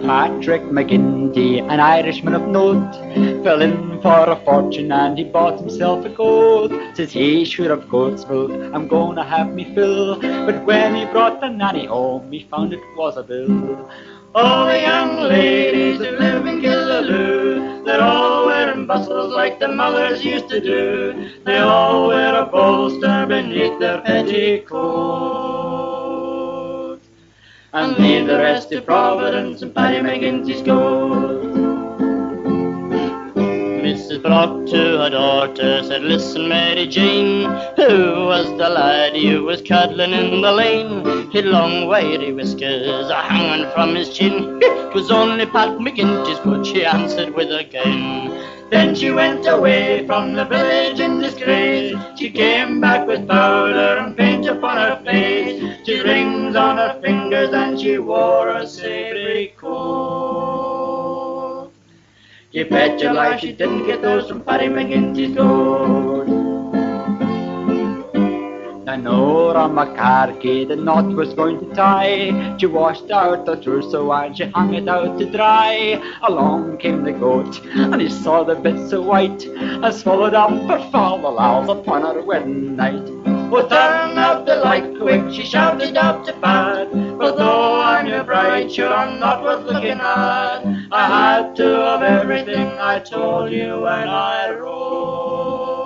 Patrick McGinty, an Irishman of note, fell in for a fortune and he bought himself a goat. Says he, sure of goat's milk, I'm gonna have me fill. But when he brought the nanny home, he found it was a bill. All the young ladies that live in Gillaloo, they're all wearing bustles like the mothers used to do. They all wear a bolster beneath their petticoat, and leave the rest to Providence and Paddy McGinty's goat. Mrs. Brock to her daughter said, listen, Mary Jane, who was the lad you was cuddling in the lane? He'd long wiry whiskers a-hanging from his chin. 'Twas only Pat McGinty's goat, she answered with a grin. Then she went away from the village in disgrace. She came back with powder and paint upon her face. She rings on her fingers and she wore a savoury coat. You bet your life she didn't get those from Paddy McGinty's goat. Now Nora McCarthy, the knot was going to tie. She washed out the trousseau and she hung it out to dry. Along came the goat and he saw the bits of white and swallowed up her fal-lals upon her wedding night. Oh, turn out the light quick, she shouted out to Pat, for though I'm your bride, sure I'm not worth looking at. I had to have everything I told you when I wrote,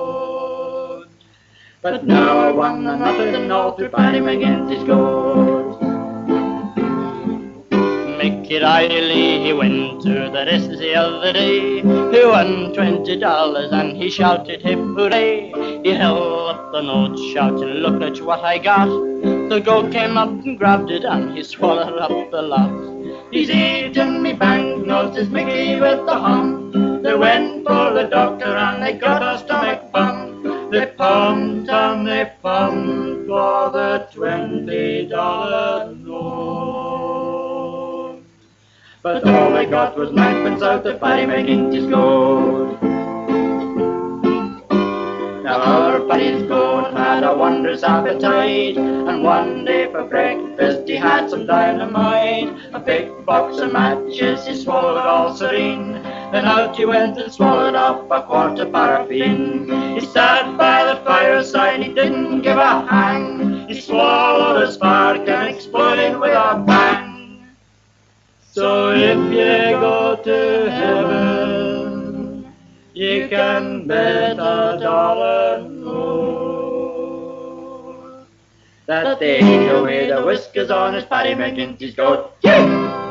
but now I won nothing all through Paddy McGinty's goat. Mickey Riley, he went to the races the other day. He won $20 and he shouted hip hooray. He held up the note shouting, look at what I got. The goat came up and grabbed it and he swallowed up the lot. He's eaten me banknotes, it's Mickey with the hump. They went for the doctor and they got a stomach bump. They pumped and they pumped for the $20 note, but all they got was ninepence out of Paddy McGinty's goat. Now our Paddy's goat had a wondrous appetite, and one day for breakfast he had some dynamite. A big box of matches he swallowed all serene, then out he went and swallowed up a quart of paraffin. He sat by the fireside, he didn't give a hang. He swallowed a spark and exploded with a bang. So if you go to heaven, you can bet $1 note that they ain't away the whiskers on his Paddy McGinty's goat. Yeah!